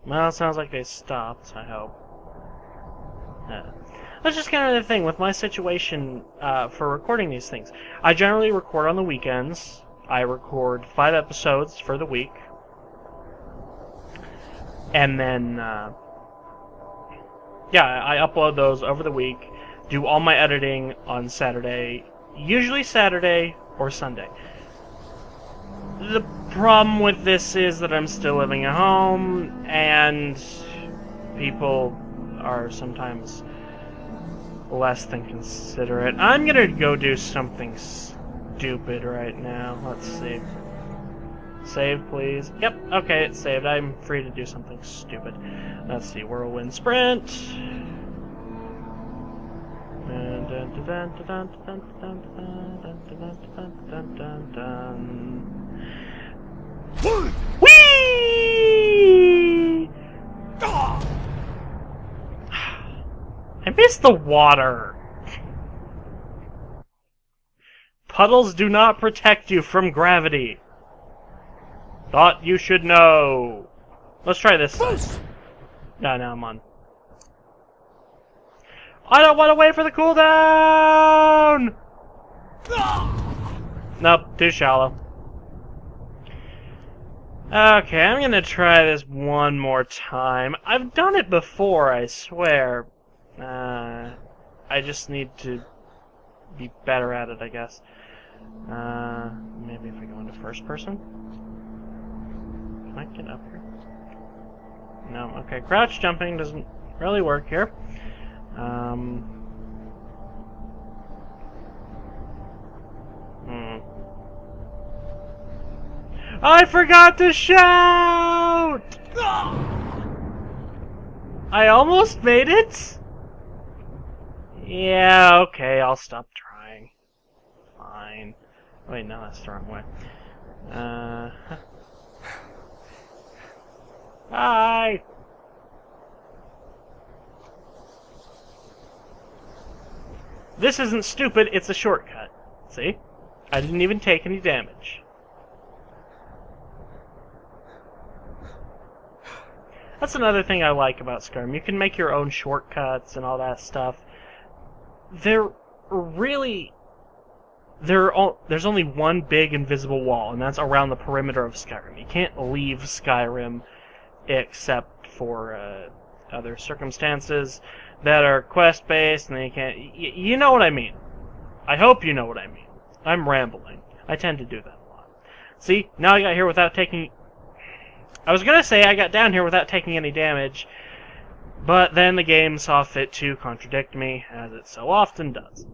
Well, it sounds like they stopped, I hope. That's just kind of the thing with my situation for recording these things. I generally record on the weekends. I record 5 episodes for the week. And then, I upload those over the week, do all my editing on Saturday, usually Saturday or Sunday. The problem with this is that I'm still living at home, and people are sometimes less than considerate. I'm gonna go do something stupid right now. Let's see. Save, please. Yep, okay, it's saved. I'm free to do something stupid. Let's see, whirlwind sprint. Whee! I missed the water. Puddles do not protect you from gravity. Thought you should know. Let's try this side. No, now I'm on. I don't want to wait for the cooldown! Nope, too shallow. Okay, I'm gonna try this one more time. I've done it before, I swear. I just need to be better at it, I guess. Maybe if I go into first person? Can I get up here? No, okay. Crouch jumping doesn't really work here. I forgot to shout! I almost made it? Yeah, okay, I'll stop trying. Fine. Wait, no, that's the wrong way. Hi! This isn't stupid, it's a shortcut. See? I didn't even take any damage. That's another thing I like about Skyrim. You can make your own shortcuts and all that stuff. There's only one big invisible wall, and that's around the perimeter of Skyrim. You can't leave Skyrim except for other circumstances that are quest-based, and then you can't... You know what I mean. I hope you know what I mean. I'm rambling. I tend to do that a lot. See? Now I got here without taking... I was gonna say I got down here without taking any damage, but then the game saw fit to contradict me, as it so often does.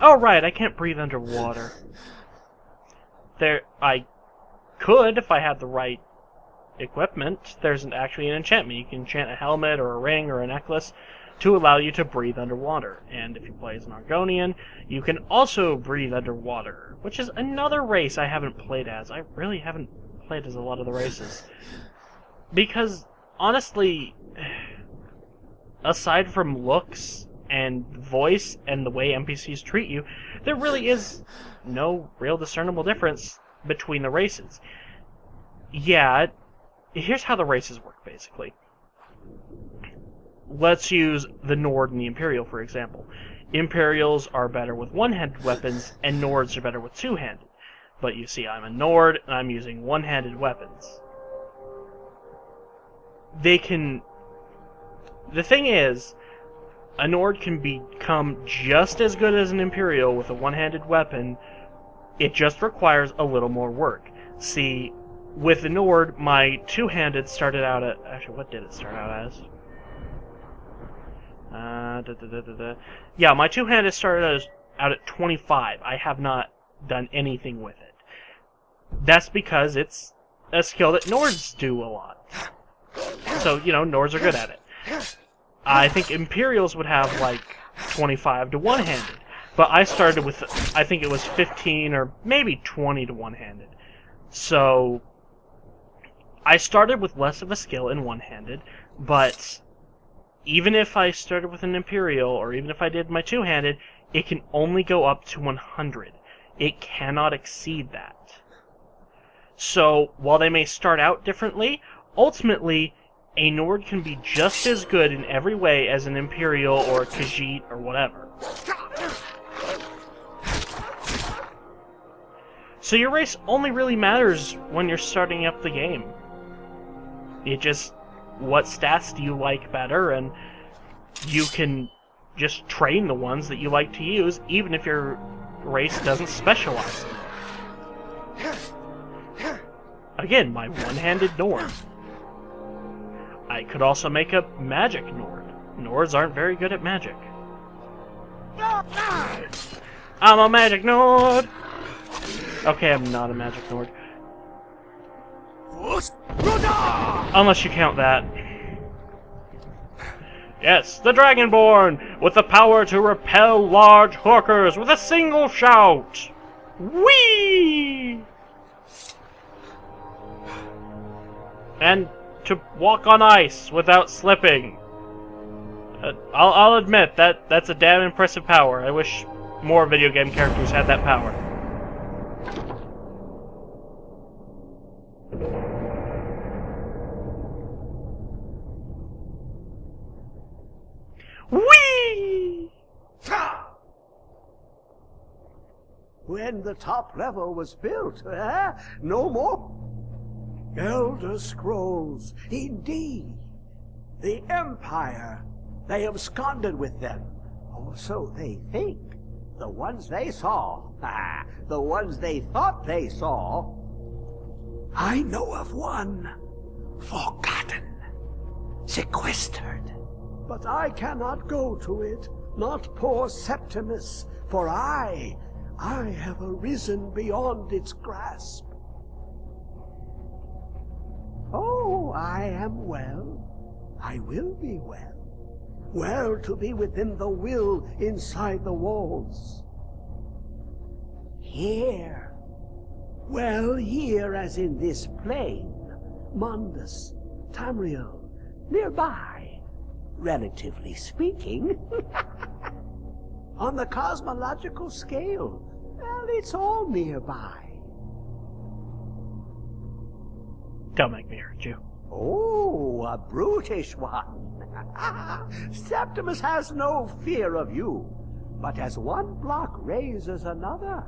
Oh right, I can't breathe underwater. I could if I had the right equipment. There's actually an enchantment. You can enchant a helmet or a ring or a necklace to allow you to breathe underwater. And if you play as an Argonian, you can also breathe underwater, which is another race I haven't played as. I really haven't played as a lot of the races. Because, honestly, aside from looks and voice and the way NPCs treat you, there really is no real discernible difference between the races. Yeah, here's how the races work, basically. Let's use the Nord and the Imperial, for example. Imperials are better with one-handed weapons, and Nords are better with two-handed. But you see, I'm a Nord, and I'm using one-handed weapons. The thing is, a Nord can become just as good as an Imperial with a one-handed weapon. It just requires a little more work. See, with the Nord, my two-handed started out at... Actually, what did it start out as? Yeah, my two-handed started out at 25. I have not done anything with it. That's because it's a skill that Nords do a lot. So, Nords are good at it. I think Imperials would have, 25 to one-handed. But I started with, I think it was 15 or maybe 20 to one-handed. So, I started with less of a skill in one-handed, but even if I started with an Imperial, or even if I did my two-handed, it can only go up to 100. It cannot exceed that. So, while they may start out differently, ultimately, a Nord can be just as good in every way as an Imperial or a Khajiit or whatever. So your race only really matters when you're starting up the game. It just, what stats do you like better, and you can just train the ones that you like to use, even if your race doesn't specialize in them. Again, my one-handed Nord. I could also make a magic Nord. Nords aren't very good at magic. I'm a magic Nord! Okay, I'm not a magic Nord. Unless you count that. Yes, the Dragonborn, with the power to repel large hookers with a single shout! Whee! And to walk on ice without slipping. I'll admit, that's a damn impressive power. I wish more video game characters had that power. Whee! When the top level was built, no more. Elder Scrolls, indeed. The Empire, they absconded with them. Or so they think. The ones they saw, the ones they thought they saw. I know of one, forgotten, sequestered. But I cannot go to it, not poor Septimus, for I have arisen beyond its grasp. Oh, I am well. I will be well. Well to be within the will inside the walls. Here. Well, here as in this plain. Mundus, Tamriel, nearby, relatively speaking. On the cosmological scale, well, it's all nearby. Don't make me hurt you. Oh, a brutish one. Septimus has no fear of you, but as one block raises another,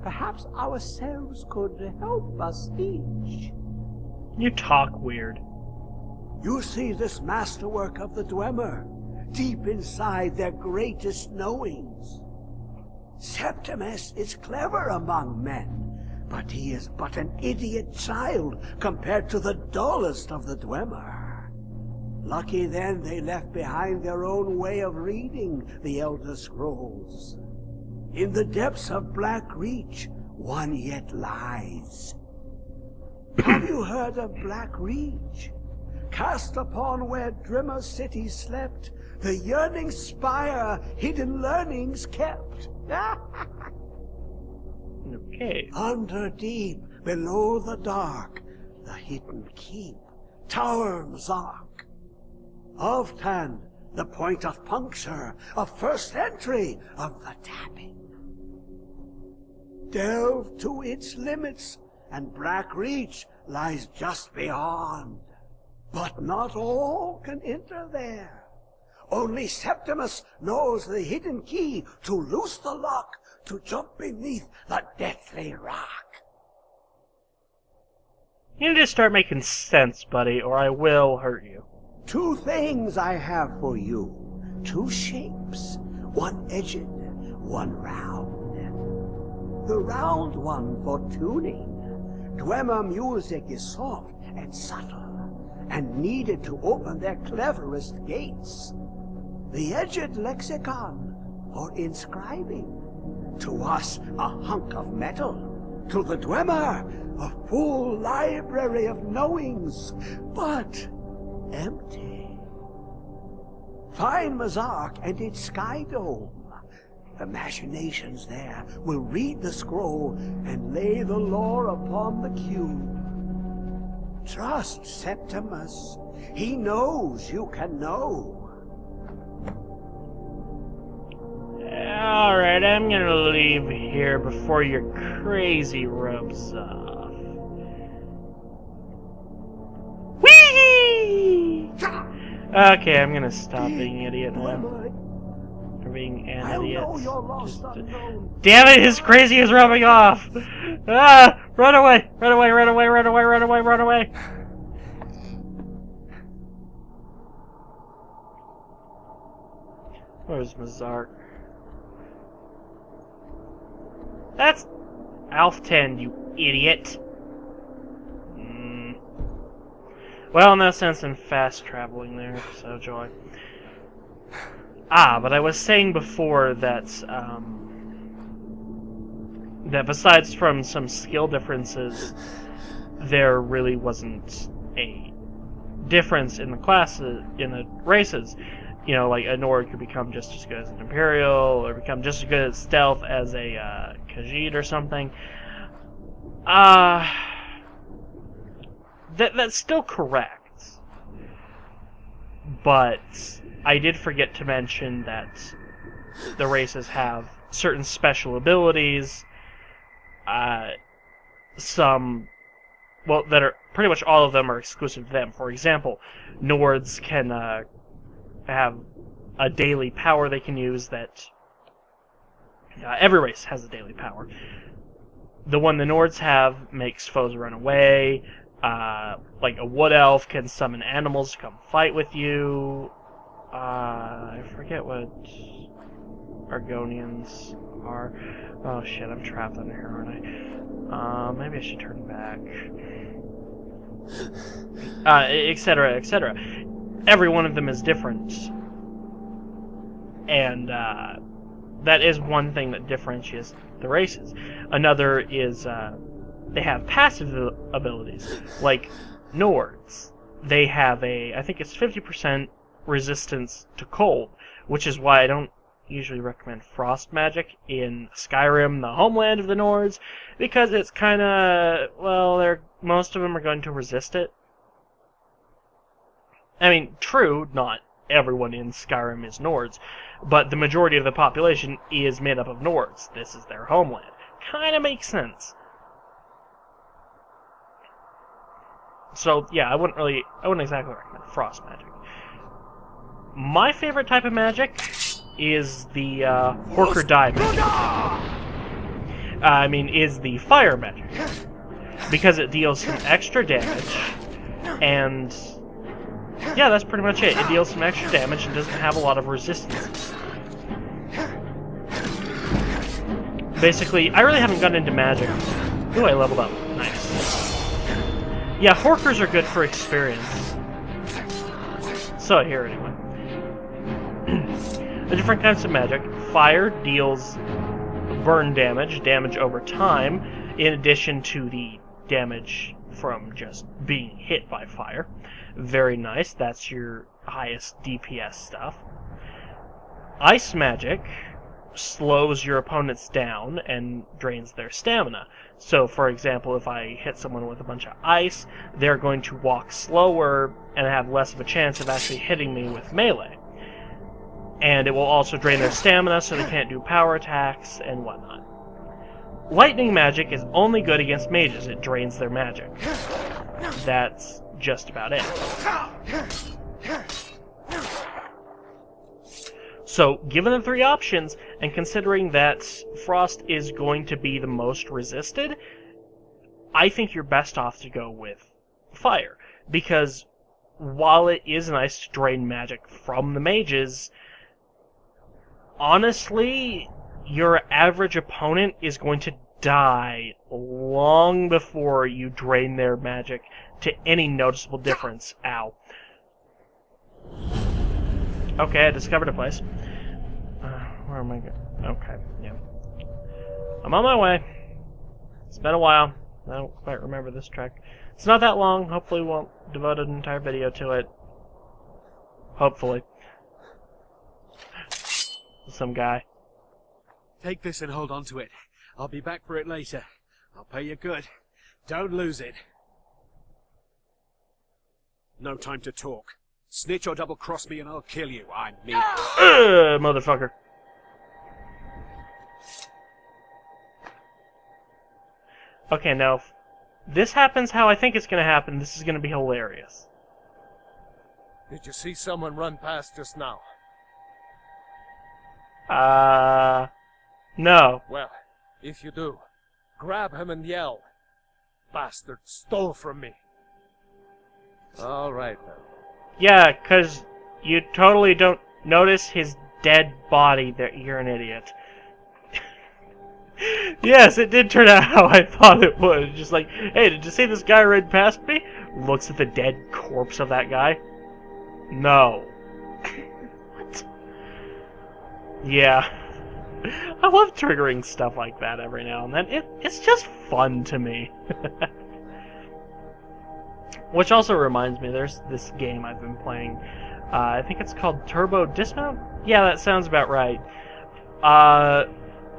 perhaps ourselves could help us each. You talk weird. You see this masterwork of the Dwemer, deep inside their greatest knowings. Septimus is clever among men, but he is but an idiot child compared to the dullest of the Dwemer. Lucky then they left behind their own way of reading the Elder Scrolls. In the depths of Black Reach, one yet lies. Have you heard of Black Reach? Cast upon where Drimmer city slept, the yearning spire hidden learnings kept. Okay. Under deep, below the dark, the hidden keep, Tower Mzark. Ovtan, the point of puncture, of first entry of the tapping. Delve to its limits, and Black Reach lies just beyond. But not all can enter there. Only Septimus knows the hidden key to loose the lock, to jump beneath the deathly rock. You need to start making sense, buddy, or I will hurt you. 2 things I have for you. 2 shapes, one edged, one round. The round one for tuning. Dwemer music is soft and subtle, and needed to open their cleverest gates. The edged lexicon for inscribing. To us, a hunk of metal. To the Dwemer, a full library of knowings, but empty. Find Mzark and its sky dome. Imaginations there will read the scroll and lay the lore upon the cube. Trust Septimus. He knows you can know. Alright, I'm gonna leave here before your crazy rubs off. Whee! Okay, I'm gonna stop being an idiot now. Or being an idiot. Damn it, his crazy is rubbing off! Ah! Run away! Run away, run away, run away, run away, run away! Where's Mazark? That's Alf 10, you idiot. Well, no sense in fast traveling there, so joy. Ah, but I was saying before that, that besides from some skill differences, there really wasn't a difference in the classes, in the races. You know, like a Nord could become just as good as an Imperial, or become just as good at stealth as a Khajiit or something. That's still correct. But I did forget to mention that the races have certain special abilities. Some, well, that are pretty much all of them are exclusive to them. For example, Nords can have a daily power they can use that every race has a daily power. The one the Nords have makes foes run away. Like a wood elf can summon animals to come fight with you. I forget what Argonians are. Oh shit, I'm trapped under here, aren't I? Maybe I should turn back. Etc., etc. Every one of them is different. And that is one thing that differentiates the races. Another is they have passive abilities, like Nords. They have I think it's 50% resistance to cold, which is why I don't usually recommend frost magic in Skyrim, the homeland of the Nords, because it's kind of, well, most of them are going to resist it. I mean, true, not everyone in Skyrim is Nords, but the majority of the population is made up of Nords. This is their homeland. Kind of makes sense. So, yeah, I wouldn't exactly recommend frost magic. My favorite type of magic is the Horker Die magic. Is the fire magic. Because it deals some extra damage, and yeah, that's pretty much it. It deals some extra damage and doesn't have a lot of resistance. Basically, I really haven't gotten into magic. Ooh, I leveled up. Nice. Yeah, Horkers are good for experience. So I hear anyway. The different types of magic. Fire deals burn damage over time, in addition to the damage from just being hit by fire. Very nice, that's your highest DPS stuff. Ice magic slows your opponents down and drains their stamina. So, for example, if I hit someone with a bunch of ice, they're going to walk slower and have less of a chance of actually hitting me with melee. And it will also drain their stamina so they can't do power attacks and whatnot. Lightning magic is only good against mages. It drains their magic. That's just about it. So, given the three options, and considering that Frost is going to be the most resisted, I think you're best off to go with Fire. Because while it is nice to drain magic from the mages, honestly, your average opponent is going to die long before you drain their magic to any noticeable difference. Ow. Okay, I discovered a place. Where am I going? Okay, yeah. I'm on my way. It's been a while. I don't quite remember this trek. It's not that long. Hopefully we won't devote an entire video to it. Hopefully. Some guy. Take this and hold on to it. I'll be back for it later. I'll pay you good. Don't lose it. No time to talk. Snitch or double-cross me and I'll kill you. I mean... Motherfucker. Okay, now, if this happens how I think it's gonna happen, this is gonna be hilarious. Did you see someone run past just now? No. Well, if you do, grab him and yell. Bastard stole from me. All right, then. Yeah, 'cause you totally don't notice his dead body. That you're an idiot. Yes, it did turn out how I thought it would. Just like, hey, did you see this guy run past me? Looks at the dead corpse of that guy. No. What? Yeah. I love triggering stuff like that every now and then. It's just fun to me. Which also reminds me, there's this game I've been playing. I think it's called Turbo Dismount? Yeah, that sounds about right.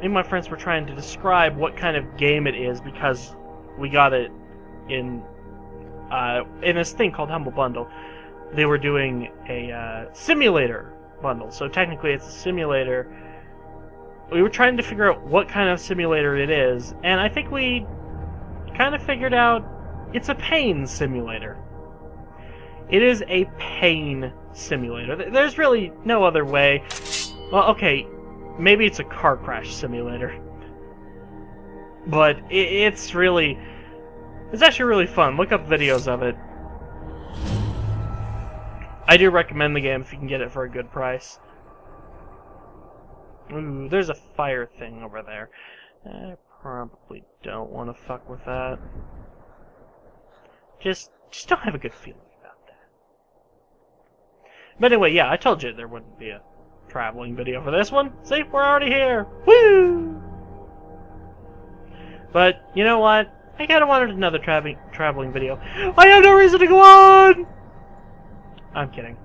Me and my friends were trying to describe what kind of game it is because we got it in this thing called Humble Bundle. They were doing a simulator bundle, so technically it's a simulator. We were trying to figure out what kind of simulator it is, and I think we kind of figured out it's a pain simulator. It is a pain simulator. There's really no other way. Well, okay, maybe it's a car crash simulator. But it's actually really fun. Look up videos of it. I do recommend the game if you can get it for a good price. Ooh, there's a fire thing over there. I probably don't want to fuck with that. Just don't have a good feeling about that. But anyway, yeah, I told you there wouldn't be a traveling video for this one. See, we're already here. Woo! But, you know what? I kinda wanted another traveling video. I have no reason to go on! I'm kidding.